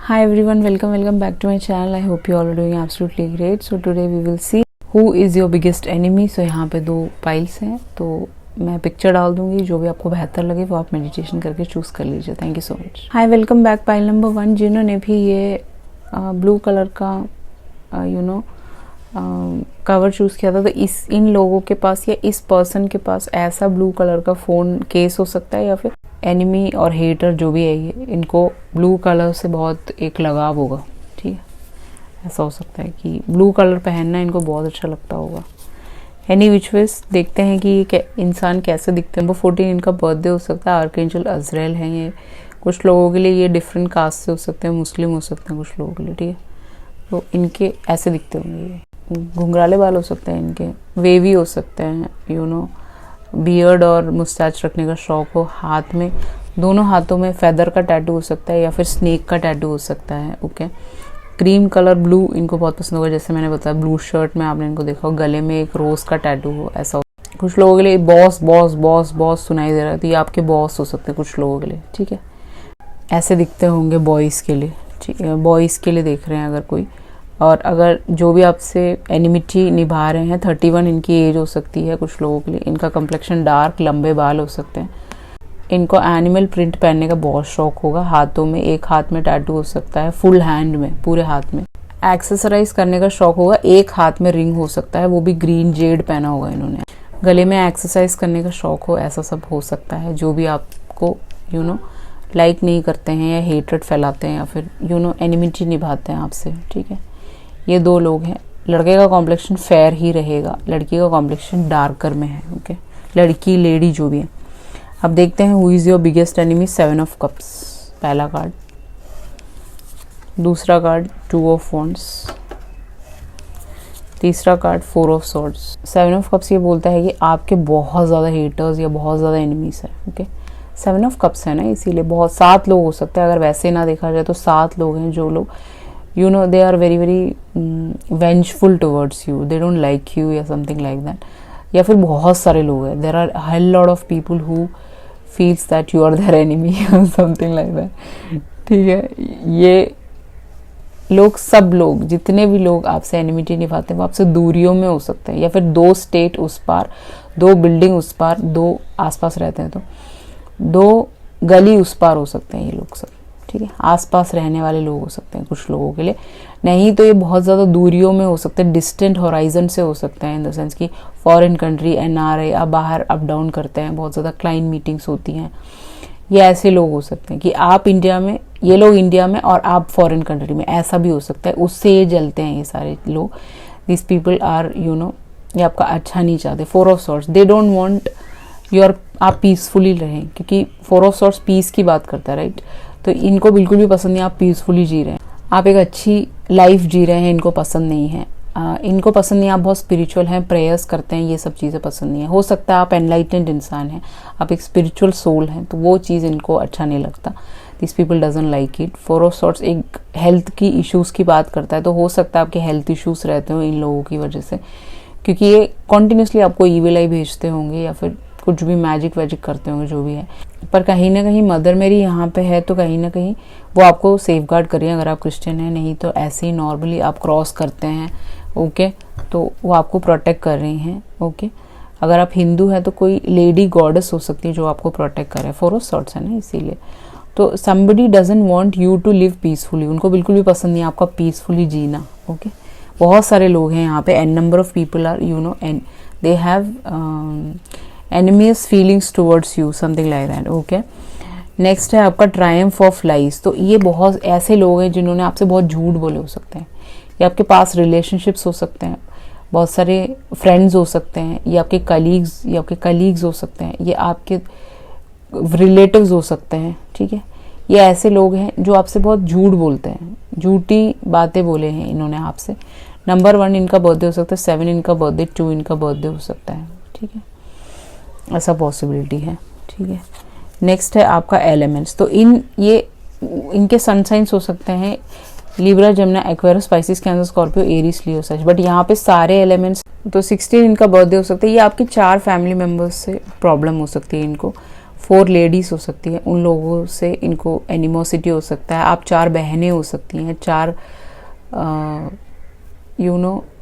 Hi everyone, welcome back to my channel. I hope you all are doing absolutely great. So today we will see who is your biggest enemy. So यहाँ पे दो piles हैं, तो मैं picture डाल दूंगी, जो भी आपको बेहतर लगे वो आप मेडिटेशन करके चूज कर लीजिए. Thank you so much. Hi, welcome back. Pile number 1, जिन्होंने भी ये ब्लू कलर का कवर चूज किया था, तो इन लोगों के पास या इस पर्सन के पास ऐसा ब्लू कलर का फोन केस हो सकता है, या फिर एनिमी और हेटर जो भी है ये, इनको ब्लू कलर से बहुत एक लगाव होगा. ठीक है, ऐसा हो सकता है कि ब्लू कलर पहनना इनको बहुत अच्छा लगता होगा. एनी विच वेज देखते हैं कि ये इंसान कैसे दिखते हैं. नंबर 14 इनका बर्थडे हो सकता है. आर्कएंजल अजराइल है ये. कुछ लोगों के लिए ये डिफरेंट कास्ट से हो सकते हैं, मुस्लिम हो सकते हैं कुछ लोगों के लिए. ठीक है, तो इनके ऐसे दिखते होंगे. ये घुंघराले बाल हो सकते हैं इनके, वेवी हो सकते हैं, बियर्ड और मुस्टैच रखने का शौक हो. हाथ में, दोनों हाथों में फेदर का टैटू हो सकता है या फिर स्नेक का टैटू हो सकता है. ओके, क्रीम कलर ब्लू इनको बहुत पसंद होगा. जैसे मैंने बताया, ब्लू शर्ट में आपने इनको देखा हो, गले में एक रोज का टैटू हो, ऐसा हो. कुछ लोगों के लिए बॉस बॉस बॉस बॉस सुनाई दे रहा है, तो ये आपके बॉस हो सकते हैं कुछ लोगों के लिए. ठीक है, ऐसे दिखते होंगे बॉयज़ के लिए. ठीक है, बॉयज़ के लिए देख रहे हैं अगर कोई. और अगर जो भी आपसे एनिमिटी निभा रहे हैं, 31 इनकी एज हो सकती है कुछ लोगों के लिए. इनका कम्प्लेक्शन डार्क, लंबे बाल हो सकते हैं. इनको एनिमल प्रिंट पहनने का बहुत शौक होगा. हाथों में, एक हाथ में टैटू हो सकता है, फुल हैंड में, पूरे हाथ में. एक्सेसराइज करने का शौक होगा. एक हाथ में रिंग हो सकता है, वो भी ग्रीन जेड पहना होगा इन्होंने. गले में एक्सरसाइज करने का शौक हो, ऐसा सब हो सकता है. जो भी आपको लाइक नहीं करते हैं या हेट्रेड फैलाते हैं या फिर एनिमिटी निभाते हैं आपसे. ठीक है, ये दो लोग हैं. लड़के का कॉम्प्लेक्शन फेयर ही रहेगा, लड़की का कॉम्प्लेक्शन डार्कर में है. ओके, लड़की लेडी जो भी है. अब देखते हैं who is your biggest enemy. 7 of cups पहला कार्ड. दूसरा कार्ड 2 ऑफ वॉन्ड्स. तीसरा card 4 of swords. 7 of cups ये बोलता है कि आपके बहुत ज़्यादा हेटर्स या बहुत ज़्यादा एनिमीज है. ओके, 7 ऑफ कप्स है ना, इसीलिए बहुत 7 लोग हो सकते हैं. अगर वैसे ना देखा जाए तो 7 लोग हैं जो लोग they are very vengeful towards you, they don't like you या something like that. या फिर बहुत सारे लोग हैं, there are a hell lot of people who feels that you are their enemy or something like that. ठीक है, ये लोग, सब लोग, जितने भी लोग आपसे एनिमिटी निभाते हैं वो आपसे दूरियों में हो सकते हैं, या फिर 2 स्टेट उस पार, 2 बिल्डिंग उस पार, 2 आसपास रहते हैं तो 2 गली उस पार हो सकते हैं ये लोग सब. ठीक है, आसपास रहने वाले लोग हो सकते हैं कुछ लोगों के लिए. नहीं तो ये बहुत ज़्यादा दूरियों में हो सकते हैं, डिस्टेंट होराइजन से हो सकते हैं, इन द सेंस कि फॉरेन कंट्री, एनआरआई, आप बाहर अप डाउन करते हैं, बहुत ज़्यादा क्लाइंट मीटिंग्स होती हैं. ये ऐसे लोग हो सकते हैं कि आप इंडिया में, ये लोग इंडिया में और आप फॉरेन कंट्री में, ऐसा भी हो सकता है. उससे ये जलते हैं ये सारे लोग. दिस पीपल आर ये आपका अच्छा नहीं चाहते. 4 of swords, they don't want आप पीसफुली रहें, क्योंकि 4 ऑफ सॉर्ड्स पीस की बात करता है, राइट. तो इनको बिल्कुल भी पसंद नहीं आप पीसफुली जी रहे हैं, आप एक अच्छी लाइफ जी रहे हैं, इनको पसंद नहीं है. इनको पसंद नहीं आप बहुत स्पिरिचुअल हैं, प्रेयर्स करते हैं, ये सब चीज़ें पसंद नहीं है. हो सकता है आप एनलाइटेंड इंसान हैं, आप एक स्पिरिचुअल सोल हैं, तो वो चीज़ इनको अच्छा नहीं लगता. This people doesn't like it. 4 of sorts एक हेल्थ की इश्यूज़ की बात करता है, तो हो सकता है आपके हेल्थ इश्यूज़ रहते हो इन लोगों की वजह से, क्योंकि ये कॉन्टिन्यूसली आपको ईविल आई भेजते होंगे या फिर कुछ भी मैजिक वैजिक करते होंगे, जो भी है. पर कहीं ना कहीं मदर मेरी यहाँ पे है, तो कहीं ना कहीं वो आपको सेफ गार्ड कर रही है अगर आप क्रिश्चियन हैं. नहीं तो ऐसे ही नॉर्मली आप क्रॉस करते हैं, ओके, तो वो आपको प्रोटेक्ट कर रही हैं. ओके, अगर आप हिंदू हैं तो कोई लेडी गॉडेस हो सकती है जो आपको प्रोटेक्ट करे. 4 ऑफ सॉर्ड्स है ना, इसीलिए. तो somebody doesn't want you to live peacefully, उनको बिल्कुल भी पसंद नहीं आपका पीसफुली जीना. ओके, बहुत सारे लोग हैं यहाँ पे. n number of people are and they have enemies feelings towards you, something like that. okay, next है आपका ट्रायम्फ ऑफ लाइज. तो ये बहुत ऐसे लोग हैं जिन्होंने आपसे बहुत झूठ बोले हो सकते हैं. ये आपके पास रिलेशनशिप्स हो सकते हैं, बहुत सारे फ्रेंड्स हो सकते हैं, ये आपके कलीग्स हो सकते हैं, ये आपके रिलेटिव्स हो सकते हैं. ठीक है, ये ऐसे लोग हैं जो आपसे बहुत झूठ बोलते हैं, झूठी बातें बोले हैं इन्होंने आपसे. नंबर 1 इनका बर्थडे हो सकता है, 7 इनका बर्थडे, 2 इनका बर्थडे हो सकता है. ठीक है, ऐसा पॉसिबिलिटी है. ठीक है, नेक्स्ट है आपका एलिमेंट्स. तो इनके सन साइंस हो सकते हैं लिब्रा, जमुना, Aquarius, Pisces, cancer, Scorpio, Aries, Leo, such. But यहाँ पे सारे एलिमेंट्स, तो 16 इनका बर्थडे हो सकता है. ये आपके 4 फैमिली मेम्बर्स से प्रॉब्लम हो सकती है इनको. 4 लेडीज हो सकती है, उन लोगों से इनको एनिमोसिटी हो सकता है। आप 4 बहनें हो सकती हैं, 4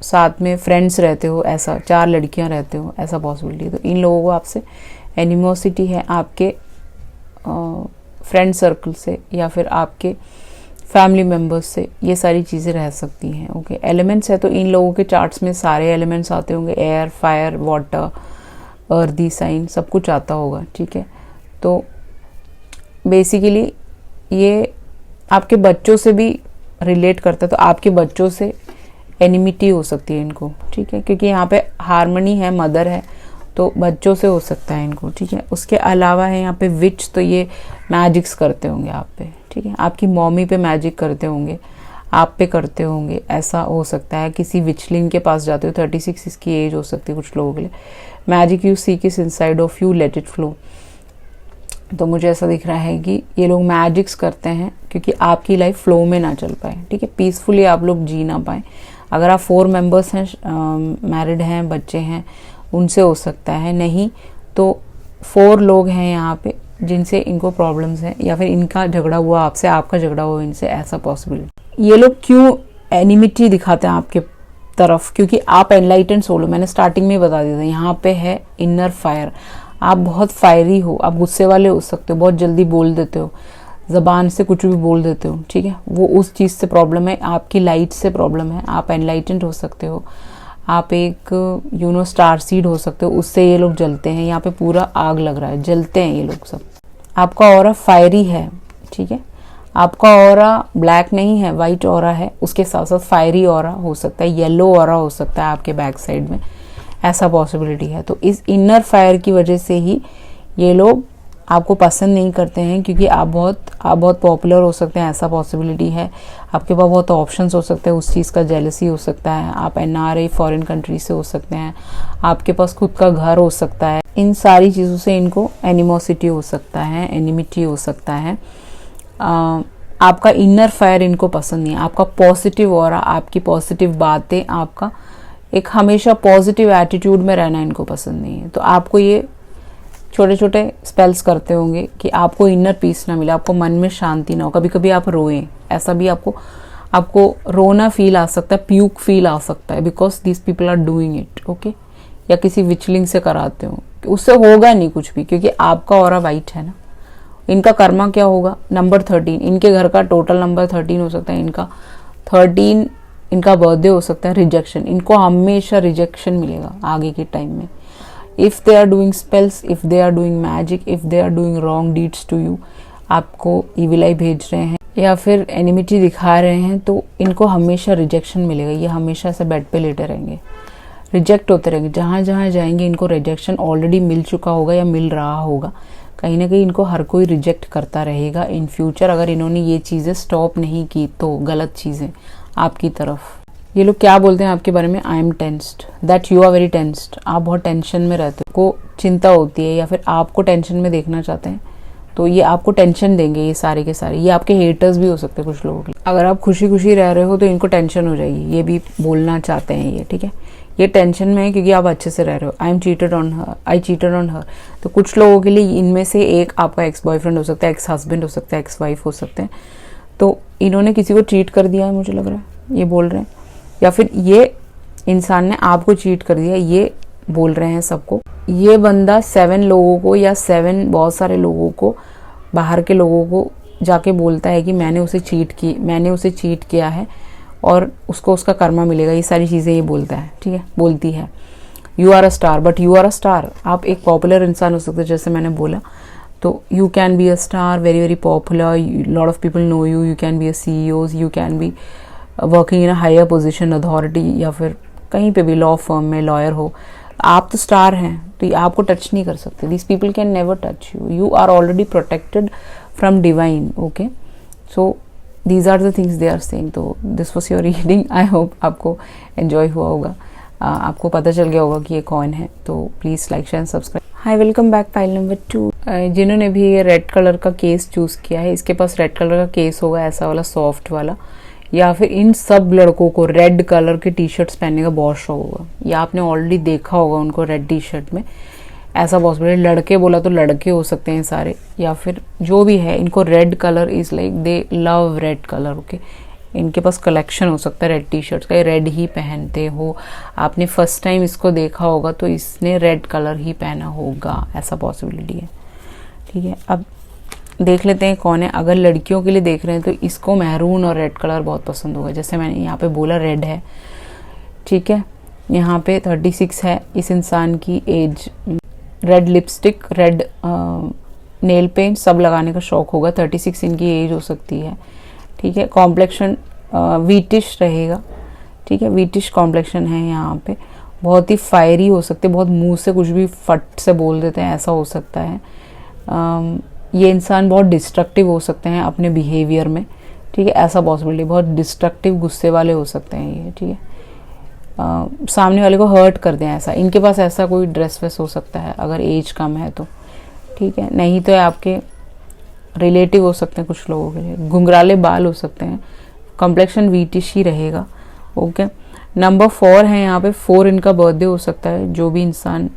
साथ में फ्रेंड्स रहते हो, ऐसा 4 लड़कियां रहते हो, ऐसा पॉसिबिलिटी है। तो इन लोगों को आपसे एनिमोसिटी है आपके फ्रेंड सर्कल से या फिर आपके फैमिली मेम्बर्स से, ये सारी चीज़ें रह सकती हैं। ओके, एलिमेंट्स है तो इन लोगों के चार्ट्स में सारे एलिमेंट्स आते होंगे, air, fire, water, earthy sign, सब कुछ आता होगा। ठीक है, तो बेसिकली ये आपके बच्चों से भी रिलेट करता है, तो आपके बच्चों से एनिमिटी हो सकती है इनको। ठीक है, क्योंकि यहाँ पे हार्मनी है, मदर है, तो बच्चों से हो सकता है इनको। ठीक है, उसके अलावा है यहाँ पे विच, तो ये मैजिक्स करते होंगे आप पे। ठीक है, आपकी मम्मी पे मैजिक करते होंगे, आप पे करते होंगे, ऐसा हो सकता है। किसी विचलिंग के पास जाते हो, 36 इसकी एज हो सकती है कुछ लोगों के लिए। Magic you seek is inside of you, let it flow. तो मुझे ऐसा दिख रहा है कि ये लोग मैजिक्स करते हैं क्योंकि आपकी लाइफ फ्लो में ना चल पाए। ठीक है, पीसफुली आप लोग जी ना पाए। अगर आप 4 मेंबर्स हैं, मैरिड हैं, बच्चे हैं, उनसे हो सकता है, नहीं तो 4 लोग हैं यहाँ पे जिनसे इनको प्रॉब्लम्स हैं, या फिर इनका झगड़ा हुआ आपसे, आपका झगड़ा हुआ इनसे, ऐसा पॉसिबिलिटी। ये लोग क्यों एनिमिटी दिखाते हैं आपके तरफ? क्योंकि आप एनलाइटेंड सोल हो, मैंने स्टार्टिंग में बता दिया था। यहाँ पे है इनर फायर, आप बहुत फायरी हो, आप गुस्से वाले हो सकते हो, बहुत जल्दी बोल देते हो, जबान से कुछ भी बोल देते हो। ठीक है, वो उस चीज़ से प्रॉब्लम है, आपकी लाइट से प्रॉब्लम है। आप एनलाइटेंड हो सकते हो, आप एक स्टार सीड हो सकते हो, उससे ये लोग जलते हैं। यहाँ पे पूरा आग लग रहा है, जलते हैं ये लोग सब। आपका ऑरा फायरी है। ठीक है, आपका ऑरा ब्लैक नहीं है, वाइट ऑरा है, उसके साथ साथ फायरी ऑरा हो सकता है, येलो ऑरा हो सकता है आपके बैक साइड में, ऐसा पॉसिबिलिटी है। तो इस इनर फायर की वजह से ही ये लोग आपको पसंद नहीं करते हैं, क्योंकि आप बहुत पॉपुलर हो सकते हैं, ऐसा पॉसिबिलिटी है। आपके पास बहुत ऑप्शंस हो सकते हैं, उस चीज़ का जेलसी हो सकता है। आप एनआरआई फॉरेन कंट्री से हो सकते हैं, आपके पास खुद का घर हो सकता है। इन सारी चीज़ों से इनको एनिमोसिटी हो सकता है, एनिमिटी हो सकता है। आपका इनर फायर इनको पसंद नहीं है, आपका पॉजिटिव ऑरा, आपकी पॉजिटिव बातें, आपका एक हमेशा पॉजिटिव एटीट्यूड में रहना इनको पसंद नहीं है। तो आपको ये छोटे छोटे स्पेल्स करते होंगे कि आपको इनर पीस ना मिले, आपको मन में शांति ना हो, कभी कभी आप रोएं, ऐसा भी आपको रोना फील आ सकता है, प्यूक फील आ सकता है, because these people are doing it. Okay, या किसी विचलिंग से कराते हो, उससे होगा नहीं कुछ भी, क्योंकि आपका ऑरा वाइट है ना। इनका कर्मा क्या होगा? नंबर 13, इनके घर का टोटल नंबर 13 हो सकता है। इनका 13 इनका बर्थडे हो सकता है। रिजेक्शन, इनको हमेशा रिजेक्शन मिलेगा आगे के टाइम में। If they are doing spells, if they are doing magic, if they are doing wrong deeds to you, आपको इविल आई भेज रहे हैं या फिर एनिमिटी दिखा रहे हैं, तो इनको हमेशा रिजेक्शन मिलेगा। ये हमेशा से बेड पे लेटे रहेंगे, रिजेक्ट होते रहेंगे। जहाँ जहाँ जाएंगे इनको रिजेक्शन ऑलरेडी मिल चुका होगा या मिल रहा होगा। कहीं ना कहीं इनको हर कोई रिजेक्ट करता रहेगा इन फ्यूचर, अगर इन्होंने ये चीज़ें स्टॉप नहीं की तो, गलत चीज़ें आपकी तरफ। ये लोग क्या बोलते हैं आपके बारे में? I am tensed, that you are very tensed. आप बहुत टेंशन में रहते हो, को चिंता होती है या फिर आपको टेंशन में देखना चाहते हैं, तो ये आपको टेंशन देंगे। ये सारे के सारे, ये आपके हेटर्स भी हो सकते हैं कुछ लोगों के। अगर आप खुशी खुशी रह रहे हो तो इनको टेंशन हो जाएगी, ये भी बोलना चाहते हैं ये। ठीक है, ये टेंशन में है क्योंकि आप अच्छे से रह रहे हो। I am cheated on her, I cheated on her. तो कुछ लोगों के लिए इनमें से एक आपका एक्स बॉयफ्रेंड हो सकता है, एक्स हस्बैंड हो सकता है, एक्स वाइफ हो सकते हैं। तो इन्होंने किसी को चीट कर दिया है, मुझे लग रहा है ये बोल रहे हैं, या फिर ये इंसान ने आपको चीट कर दिया, ये बोल रहे हैं सबको। ये बंदा 7 लोगों को या 7 बहुत सारे लोगों को, बाहर के लोगों को जाके बोलता है कि मैंने उसे चीट किया है और उसको उसका कर्मा मिलेगा। ये सारी चीज़ें ये बोलता है। ठीक है, बोलती है। You are a star, but you are a star. आप एक पॉपुलर इंसान हो सकते हैं, जैसे मैंने बोला। तो you can be a star, very very popular, lot of people know you, you can be a CEOs, you can be working in a higher position, authority, या फिर कहीं पे भी लॉ फर्म में लॉयर हो। आप तो स्टार हैं, तो ये आपको टच नहीं कर सकते। This people can never touch you, you are already protected from divine. Okay, so these are the things they are saying. तो this was your reading. I hope आपको एंजॉय हुआ होगा, आपको पता चल गया होगा कि ये कौन है। तो please like share and subscribe. Hi, welcome back. File number 2। जिन्होंने भी ये रेड कलर का केस चूज़ किया है, इसके पास रेड कलर का केस होगा, ऐसा वाला सॉफ्ट वाला। या फिर इन सब लड़कों को रेड कलर के टी शर्ट्स पहनने का बहुत शौक होगा, या आपने ऑलरेडी देखा होगा उनको रेड टी शर्ट में। ऐसा पॉसिबल है। लड़के बोला तो लड़के हो सकते हैं सारे, या फिर जो भी है, इनको red colour is like they love red colour. Okay, इनके पास कलेक्शन हो सकता है रेड टी शर्ट्स का, रेड ही पहनते हो। आपने फर्स्ट टाइम इसको देखा होगा तो इसने रेड कलर ही पहना होगा, ऐसा पॉसिबिलिटी है। ठीक है, अब देख लेते हैं कौन है। अगर लड़कियों के लिए देख रहे हैं तो इसको मैरून और रेड कलर बहुत पसंद होगा, जैसे मैंने यहाँ पे बोला रेड है। ठीक है, यहाँ पे 36 है इस इंसान की age. Red lipstick, red nail paint सब लगाने का शौक होगा। 36 इनकी एज हो सकती है। ठीक है, कॉम्प्लेक्शन वीटिश रहेगा। ठीक है, वीटिश कॉम्प्लेक्शन है यहाँ पे। बहुत ही फायरी हो सकते, बहुत मुंह से कुछ भी फट से बोल देते हैं, ऐसा हो सकता है। ये इंसान बहुत डिस्ट्रक्टिव हो सकते हैं अपने बिहेवियर में। ठीक है, ऐसा पॉसिबिलिटी, बहुत डिस्ट्रक्टिव गुस्से वाले हो सकते हैं ये। ठीक है, सामने वाले को हर्ट कर दें, ऐसा इनके पास ऐसा कोई ड्रेस वेस हो सकता है अगर एज कम है तो। ठीक है, नहीं तो आपके रिलेटिव हो सकते हैं कुछ लोगों के लिए। घुंघराले बाल हो सकते हैं। कॉम्प्लेक्शन वीटिश ही रहेगा। ओके, नंबर 4 है यहाँ पे। 4 इनका बर्थडे हो सकता है। जो भी इंसान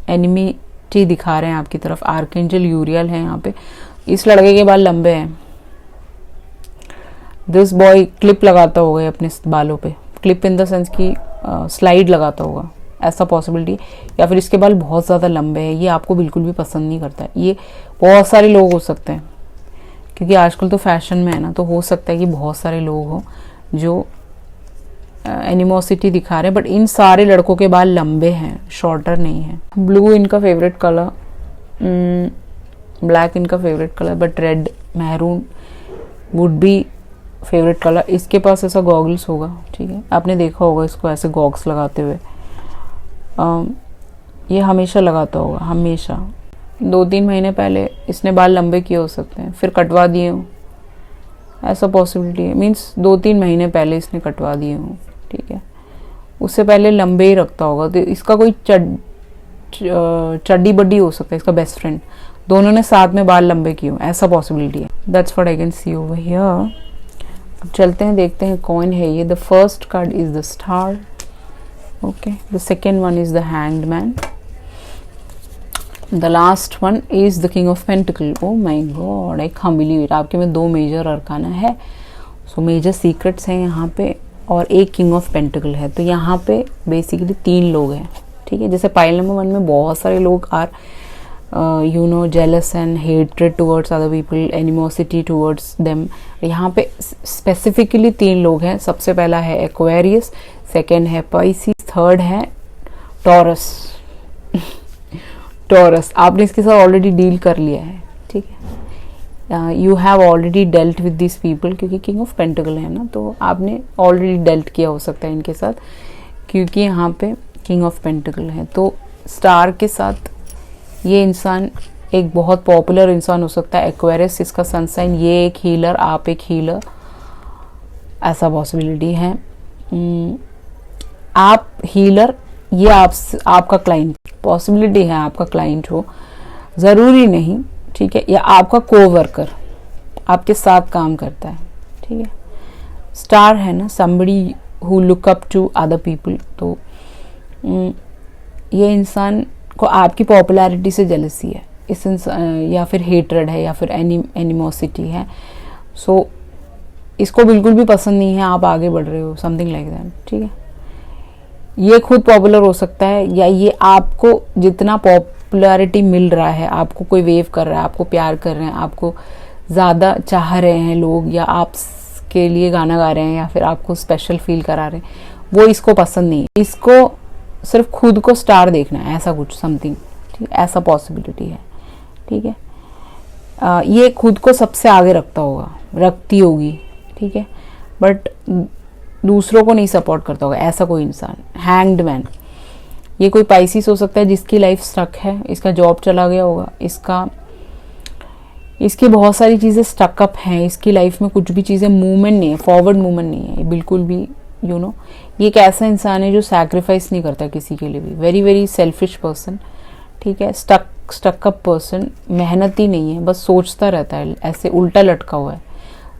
एनिमिटी दिखा रहे हैं आपकी तरफ, आर्कएंजल यूरियल है यहाँ पे। इस लड़के के बाल लंबे हैं। दिस बॉय क्लिप लगाता होगा अपने बालों पे, क्लिप इन द सेंस की स्लाइड लगाता होगा, ऐसा पॉसिबिलिटी। या फिर इसके बाल बहुत ज़्यादा लंबे हैं, ये आपको बिल्कुल भी पसंद नहीं करता है। ये बहुत सारे लोग हो सकते हैं, क्योंकि आजकल तो फैशन में है ना, तो हो सकता है कि बहुत सारे लोग हों जो एनिमोसिटी दिखा रहे हैं। बट इन सारे लड़कों के बाल लंबे हैं, शॉर्टर नहीं है। ब्लू इनका फेवरेट कलर, ब्लैक इनका favourite colour, but red maroon would be favourite colour. इसके पास ऐसा गॉगल्स होगा। ठीक है, आपने देखा होगा इसको ऐसे गॉगल्स लगाते हुए। ये हमेशा लगाता होगा, हमेशा। 2-3 महीने पहले इसने बाल लंबे किए हो सकते हैं, फिर कटवा दिए हों, ऐसा पॉसिबिलिटी है। मीन्स 2-3 महीने पहले इसने कटवा दिए हों। ठीक है, उससे पहले लंबे ही रखता होगा। तो इसका कोई चड्डी बड्डी हो सकता है, इसका बेस्ट फ्रेंड। दोनों ने साथ में बाल लंबे किए हों, ऐसा पॉसिबिलिटी है। That's what I can see over here. अब चलते हैं, देखते हैं कौन है ये। The first card is the star. Okay, the second one is the hanged man. The last one is the king of pentacle. Oh my god, I can't believe it. आपके में 2 मेजर अरकाना है, so major secrets हैं यहाँ पे, और एक king of pentacle है। तो यहाँ पे बेसिकली 3 लोग हैं। ठीक है, जैसे पाइल नंबर 1 में बहुत सारे लोग are jealous and hatred towards other people, animosity towards them. यहाँ पे स्पेसिफिकली 3 लोग हैं। सबसे पहला है एक्वेरियस, सेकेंड है पाइसिस, थर्ड है टॉरस। टॉरस, आपने इसके साथ ऑलरेडी डील कर लिया है। ठीक है, you have already dealt with this people, क्योंकि किंग ऑफ पेंटिकल है ना, तो आपने ऑलरेडी डेल्ट किया हो सकता है इनके साथ, क्योंकि यहाँ पे किंग ऑफ पेंटिकल है। तो स्टार के साथ ये इंसान एक बहुत पॉपुलर इंसान हो सकता है। एक्वेरियस इसका सनसाइन, ये एक हीलर, आप एक हीलर, ऐसा पॉसिबिलिटी है। आप हीलर, ये आपका क्लाइंट, पॉसिबिलिटी है आपका क्लाइंट हो, ज़रूरी नहीं। ठीक है, या आपका कोवर्कर, आपके साथ काम करता है। ठीक है, स्टार है ना, somebody who look up to other people। तो ये इंसान को आपकी पॉपुलैरिटी से जेलसी है, इस या फिर हेट्रेड है, या फिर एनिमोसिटी है। सो इसको बिल्कुल भी पसंद नहीं है आप आगे बढ़ रहे हो, समथिंग लाइक दैट। ठीक है, ये खुद पॉपुलर हो सकता है, या ये आपको जितना पॉपुलैरिटी मिल रहा है, आपको कोई वेव कर रहा है, आपको प्यार कर रहे हैं, आपको ज़्यादा चाह रहे हैं लोग, या आप के लिए गाना गा रहे हैं, या फिर आपको स्पेशल फील करा रहे हैं, वो इसको पसंद नहीं है। इसको सिर्फ खुद को स्टार देखना है, ऐसा कुछ समथिंग। ठीक है, ऐसा पॉसिबिलिटी है। ठीक है, ये खुद को सबसे आगे रखता होगा, रखती होगी। ठीक है, बट दूसरों को नहीं सपोर्ट करता होगा, ऐसा कोई इंसान। हैंग्ड मैन, ये कोई पाइसिस हो सकता है जिसकी लाइफ स्टक है, इसका जॉब चला गया होगा, इसकी बहुत सारी चीज़ें स्टकअप हैं, इसकी लाइफ में कुछ भी चीज़ें मूवमेंट नहीं है, फॉरवर्ड मूवमेंट नहीं है बिल्कुल भी। ये एक ऐसा इंसान है जो सैक्रिफाइस नहीं करता किसी के लिए भी, वेरी वेरी सेल्फिश पर्सन। ठीक है, स्टकअप पर्सन, मेहनती नहीं है, बस सोचता रहता है, ऐसे उल्टा लटका हुआ है,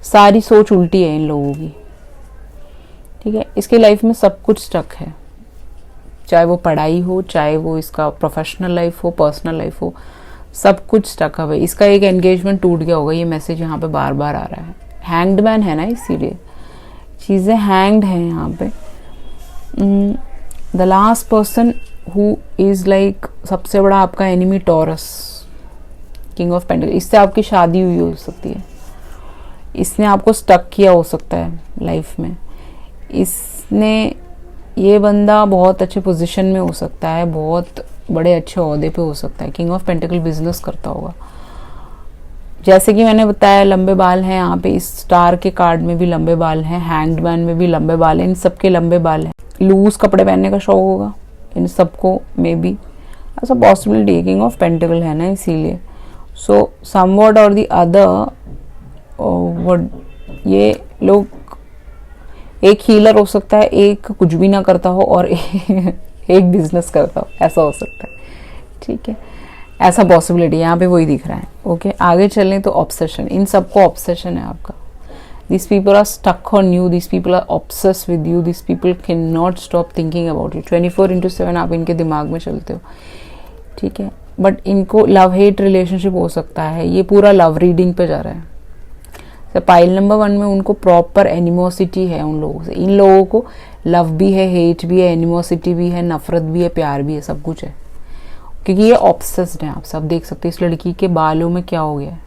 सारी सोच उल्टी है इन लोगों की। ठीक है, इसके लाइफ में सब कुछ स्टक है, चाहे वो पढ़ाई हो, चाहे वो इसका प्रोफेशनल लाइफ हो, पर्सनल लाइफ हो, सब कुछ स्टक अप है। इसका एक एंगेजमेंट टूट गया होगा, ये मैसेज यहाँ पे बार बार आ रहा है। हैंग्ड मैन है ना, इसीलिए चीज़ें हैंग्ड हैं यहाँ पे। The last person who is like, सबसे बड़ा आपका enemy taurus, king of pentacle. इससे आपकी शादी हुई हो सकती है, इसने आपको स्टक किया हो सकता है लाइफ में। इसने, ये बंदा बहुत अच्छे पोजीशन में हो सकता है, बहुत बड़े अच्छे ओहदे पे हो सकता है। किंग ऑफ पेंटिकल बिजनेस करता होगा, जैसे कि मैंने बताया लंबे बाल हैं यहाँ पे, इस स्टार के कार्ड में भी लंबे बाल हैं, हैंग्ड मैन में भी लंबे बाल हैं, इन सबके लंबे बाल हैं। लूज कपड़े पहनने का शौक होगा इन सबको, मे बी ऐसा पॉसिबिलिटी है, किंग ऑफ पेंटिकल है ना, इसीलिए। सो समवॉट और द अदर, ये लोग, एक हीलर हो सकता है, एक कुछ भी ना करता हो, और एक बिजनेस करता हो, ऐसा हो सकता है, ठीक है। ऐसा पॉसिबिलिटी यहाँ पे वही दिख रहा है। ओके, आगे चलें तो ऑब्सेशन, इन सबको ऑब्सेशन है आपका। This people are stuck on you, this people are obsess with you, this people can not stop thinking about you. 24/7 आप इनके दिमाग में चलते हो, ठीक है। बट इनको लव हेट रिलेशनशिप हो सकता है, ये पूरा लव रीडिंग पे जा रहा है। तो पाइल नंबर 1 में उनको प्रॉपर एनिमोसिटी है उन लोगों से। इन लोगों को लव भी है, हेट भी है, एनिमोसिटी भी है, नफरत भी है, प्यार भी है, सब कुछ है, क्योंकि ये ऑब्सेस्ड है। आप सब देख सकते हैं इस लड़की के बालों में क्या हो गया है,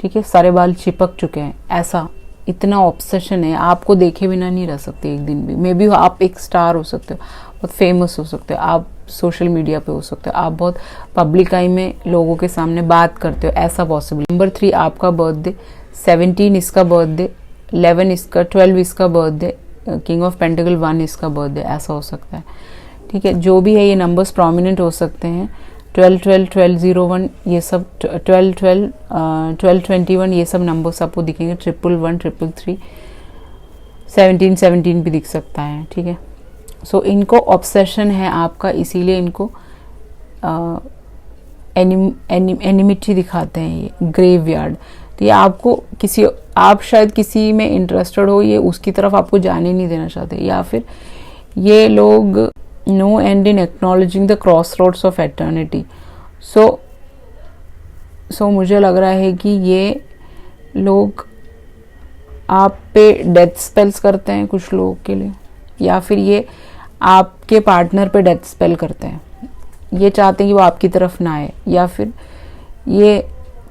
ठीक है, सारे बाल चिपक चुके हैं, ऐसा इतना ऑब्सेशन है। आपको देखे बिना नहीं रह सकते एक दिन भी। मे बी आप एक स्टार हो सकते हो, बहुत फेमस हो सकते हो, आप सोशल मीडिया पे हो सकते हो, आप बहुत पब्लिक आई में लोगों के सामने बात करते हो, ऐसा पॉसिबल। नंबर 3 आपका बर्थडे, 17 इसका बर्थडे, 11 इसका, 12 इसका बर्थडे, किंग ऑफ पेंटिकल 1 इसका बर्थडे, ऐसा हो सकता है, ठीक है। जो भी है ये नंबर्स प्रोमिनेंट हो सकते हैं। 12 1201 ये सब, 12 ये सब नंबर्स आपको दिखेंगे। 111 333 17 भी दिख सकता है, ठीक है। सो इनको ऑब्सेशन है आपका, इसीलिए इनको एनिमिटी दिखाते हैं ये ग्रेवयार्ड। तो ये आपको किसी, आप शायद किसी में इंटरेस्टेड हो, ये उसकी तरफ आपको जाने नहीं देना चाहते, या फिर ये लोग know and in acknowledging the cross roads of eternity. So मुझे लग रहा है कि ये लोग आप पे डेथ स्पेल्स करते हैं कुछ लोगों के लिए, या फिर ये आपके पार्टनर पे डेथ स्पेल करते हैं। ये चाहते हैं कि वो आपकी तरफ ना आए, या फिर ये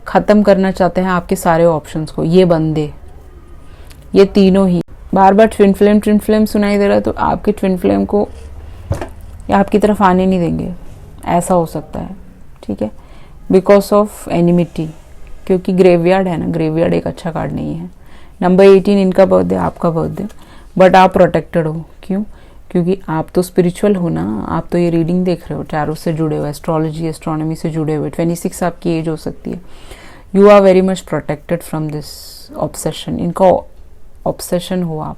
ख़त्म करना चाहते हैं आपके सारे ऑप्शंस को। ये बंदे, ये तीनों ही बार बार ट्विन फ्लेम सुनाई दे रहा है, तो आपके ट्विन फ्लेम को या आपकी तरफ आने नहीं देंगे, ऐसा हो सकता है, ठीक है, बिकॉज ऑफ एनिमिटी। क्योंकि ग्रेवयार्ड है ना, ग्रेवयार्ड एक अच्छा कार्ड नहीं है। नंबर 18 इनका बर्थडे, आपका बर्थडे, बट आप प्रोटेक्टेड हो। क्यों? क्योंकि आप तो स्पिरिचुअल हो ना, आप तो ये रीडिंग देख रहे हो, टैरो से जुड़े हुए, एस्ट्रोलॉजी एस्ट्रोनॉमी से जुड़े हुए। 26 आपकी एज हो सकती है। You are very much protected from this obsession. इनका ऑब्सेशन हो आप,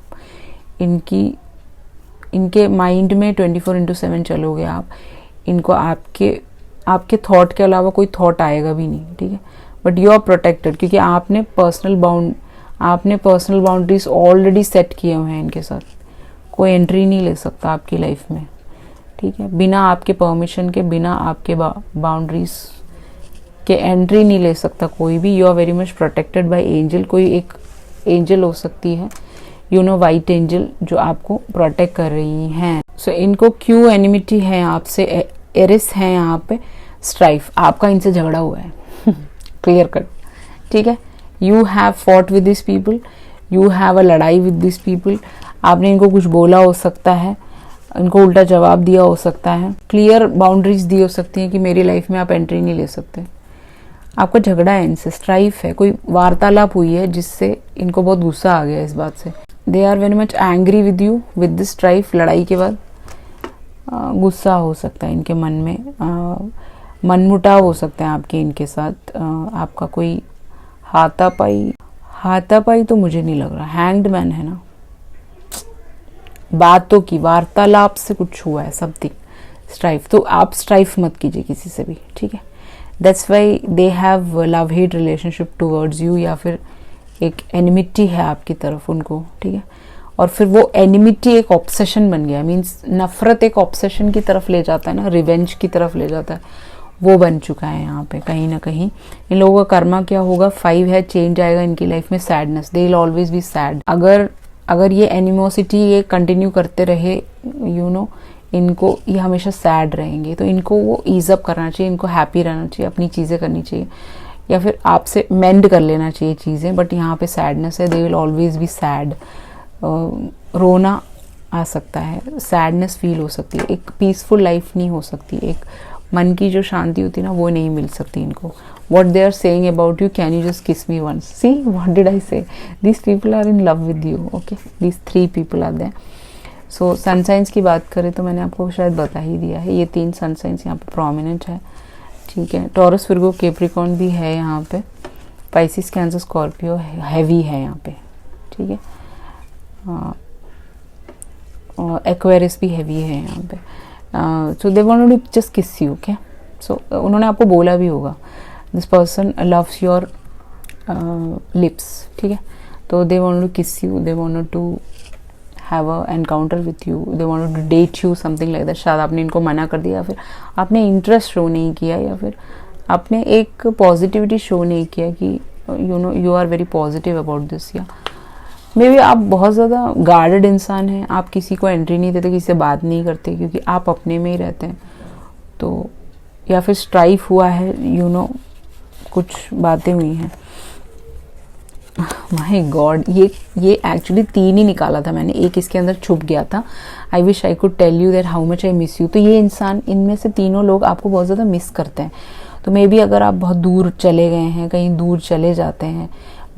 इनके माइंड में 24/7 चलोगे आप, इनको आपके थॉट के अलावा कोई थॉट आएगा भी नहीं, ठीक है। बट यू आर प्रोटेक्टेड, क्योंकि आपने पर्सनल बाउंड्रीज ऑलरेडी सेट किए हुए हैं इनके साथ। कोई एंट्री नहीं ले सकता आपकी लाइफ में, ठीक है, बिना आपके परमिशन के, बिना आपके बाउंड्रीज के एंट्री नहीं ले सकता कोई भी। You are very much protected by angel. कोई एक एंजल हो सकती है, वाइट एंजल, जो आपको प्रोटेक्ट कर रही हैं। सो इनको क्यों एनिमिटी है आपसे, एरिस है यहाँ पे, स्ट्राइफ, आपका इनसे झगड़ा हुआ है क्लियर कट, ठीक है। You have fought with this people, you have a लड़ाई विद दिस पीपल। आपने इनको कुछ बोला हो सकता है, इनको उल्टा जवाब दिया हो सकता है, क्लियर बाउंड्रीज दी हो सकती हैं कि मेरी लाइफ में आप एंट्री नहीं ले सकते। आपका झगड़ा है इनसे, स्ट्राइफ है, कोई वार्तालाप हुई है जिससे इनको बहुत गुस्सा आ गया इस बात से। They are very much angry with you with this strife. लड़ाई के बाद गुस्सा हो सकता है इनके मन में, मनमुटाव हो सकता है आपके इनके साथ। आपका कोई हाथापाई तो मुझे नहीं लग रहा। हैंग्ड मैन है ना, बातों की वार्तालाप से कुछ हुआ है, समथिंग स्ट्राइफ। तो आप स्ट्राइफ मत कीजिए किसी से भी, ठीक है। That's why they have love hate relationship towards you, या फिर एक एनिमिटी है आपकी तरफ उनको, ठीक है। और फिर वो एनिमिटी एक ऑब्सेशन बन गया, मीन्स नफरत एक ऑब्सेशन की तरफ ले जाता है ना, रिवेंज की तरफ ले जाता है, वो बन चुका है यहाँ पे कहीं ना कहीं। इन लोगों का कर्मा क्या होगा, 5 है, चेंज आएगा इनकी लाइफ में, sadness, they will always be sad. अगर ये एनिमोसिटी ये कंटिन्यू करते रहे, यू नो, इनको ये हमेशा सैड रहेंगे, तो इनको वो ईज अप करना चाहिए, इनको हैप्पी रहना चाहिए, अपनी चीज़ें करनी चाहिए, या फिर आपसे मेंड कर लेना चाहिए चीज़ें। बट यहाँ पे सैडनेस है, they will always be sad. रोना आ सकता है, सैडनेस फील हो सकती है, एक पीसफुल लाइफ नहीं हो सकती, एक मन की जो शांति होती है ना वो नहीं मिल सकती इनको। What they are saying about you, can you just kiss me once, see what did I say, these people are in love with you, okay, these 3 people are there. So sun science की बात करें तो मैंने आपको शायद बता ही दिया है, ये 3 सनसाइंस यहाँ पे प्रोमिनेंट है, ठीक है। टॉरस, विर्गो, कैप्रिकॉर्न भी है यहाँ पे, पाइसिस, कैंसर, स्कॉर्पियो हैवी है यहाँ पे, ठीक है, और एक्वेरियस भी हैवी है यहाँ पे। So they want to just kiss you, okay. So उन्होंने आपको बोला भी होगा, this person loves your lips, ठीक है, तो they want to kiss you, they want to have a encounter with you, they want to date you, something like that. शायद आपने इनको मना कर दिया, या फिर आपने इंटरेस्ट शो नहीं किया, या फिर आपने एक पॉजिटिविटी शो नहीं किया कि you know you are very positive about this, या मे बी आप बहुत ज़्यादा गार्डेड इंसान हैं, आप किसी को एंट्री नहीं देते, किसी से बात नहीं करते, क्योंकि आप अपने में ही रहते हैं। तो या फिर स्ट्राइफ हुआ है, यू नो, कुछ बातें हुई हैं। माय गॉड, ये एक्चुअली 3 ही निकाला था मैंने, एक इसके अंदर छुप गया था। I wish I could tell you that how much I miss you. तो ये इंसान, इनमें से तीनों लोग आपको बहुत ज़्यादा मिस करते हैं। तो मे बी अगर आप बहुत दूर चले गए हैं, कहीं दूर चले जाते हैं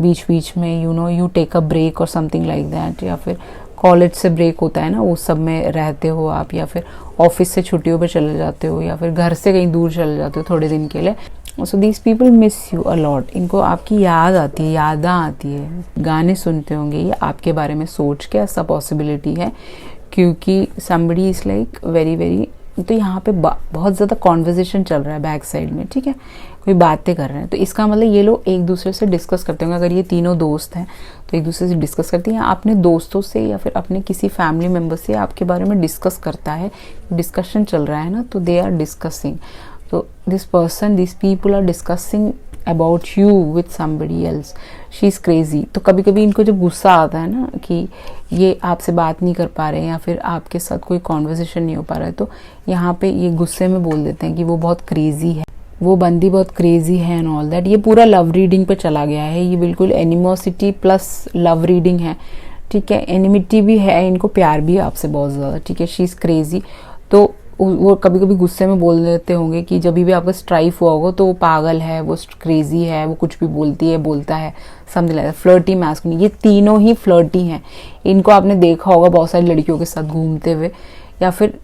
बीच बीच में, you know, you take a break और समथिंग लाइक दैट, या फिर कॉलेज से ब्रेक होता है ना, वो सब में रहते हो आप, या फिर ऑफिस से छुट्टियों पे चले जाते हो, या फिर घर से कहीं दूर चले जाते हो थोड़े दिन के लिए। So these people miss you a lot, इनको आपकी याद आती है, यादें आती है, गाने सुनते होंगे ये आपके बारे में सोच के, ऐसा पॉसिबिलिटी है, क्योंकि somebody is like very very. तो यहाँ पे बहुत ज़्यादा कॉन्वर्जेशन चल रहा है बैक साइड में, ठीक है, कोई बातें कर रहे हैं, तो इसका मतलब ये लोग एक दूसरे से डिस्कस करते होंगे। अगर ये तीनों दोस्त हैं तो एक दूसरे से डिस्कस करते हैं, अपने दोस्तों से या फिर अपने किसी फैमिली मेम्बर से आपके बारे में डिस्कस करता है, डिस्कशन चल रहा है ना, तो दे आर डिस्कसिंग। तो this person, this people are discussing about you with somebody else, she is crazy. तो कभी कभी इनको जब गुस्सा आता है ना कि ये आपसे बात नहीं कर पा रहे हैं, या फिर आपके साथ कोई कॉन्वर्सेशन नहीं हो पा रहा है, तो यहाँ पे ये गुस्से में बोल देते हैं कि वो बहुत क्रेजी है, वो बंदी बहुत क्रेजी है एंड ऑल दैट। ये पूरा लव रीडिंग पे चला गया है, ये बिल्कुल एनिमोसिटी प्लस लव रीडिंग है, ठीक है। एनिमिटी भी है, इनको प्यार भी है आपसे बहुत ज़्यादा, ठीक है। शी इज़ क्रेजी, तो वो कभी कभी गुस्से में बोल देते होंगे कि जब भी आपका स्ट्राइफ हुआ होगा तो वो पागल है, वो क्रेजी है, वो कुछ भी बोलती है, बोलता है, something like that. Flirty, masculine, ये तीनों ही फ्लर्टी हैं। इनको आपने देखा होगा बहुत सारी लड़कियों के साथ घूमते हुए, या फिर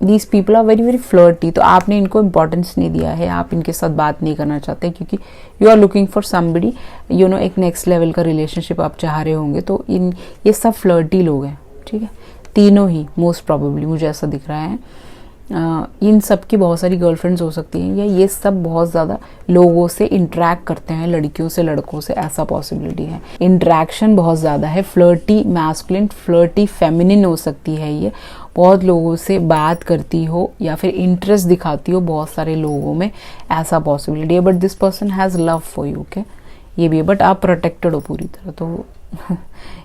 these people are very very flirty. तो आपने इनको इम्पोर्टेंस नहीं दिया है, आप इनके साथ बात नहीं करना चाहते, क्योंकि you are looking for somebody, you know, एक नेक्स्ट लेवल का रिलेशनशिप आप चाह रहे होंगे। तो ये सब फ्लर्टी लोग हैं, ठीक है, तीनों ही मोस्ट प्रॉबेबली, मुझे ऐसा दिख रहा है। इन सब की बहुत सारी गर्लफ्रेंड्स हो सकती हैं, या ये सब बहुत ज़्यादा लोगों से इंटरेक्ट करते हैं, लड़कियों से, लड़कों से, ऐसा पॉसिबिलिटी है। इंटरेक्शन बहुत ज़्यादा है, फ्लर्टी मैस्कुलिन, फ्लर्टी फेमिनिन हो सकती है, ये बहुत लोगों से बात करती हो या फिर इंटरेस्ट दिखाती हो बहुत सारे लोगों में, ऐसा पॉसिबिलिटी है। But this person has love for you, okay, ये भी है, बट आप प्रोटेक्टेड हो पूरी तरह। तो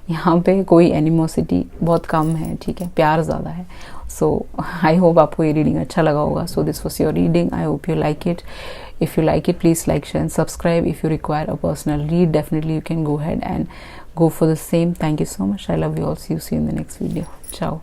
यहाँ पे कोई एनिमोसिटी बहुत कम है, ठीक है, प्यार ज़्यादा है। सो आई होप आपको ये रीडिंग अच्छा लगा होगा। So this was your reading, I hope you like it. If you like it, please like, share and subscribe. If you require a personal read, definitely you can go ahead and go for the same. Thank you so much. I love you all. See you in the next video. Ciao.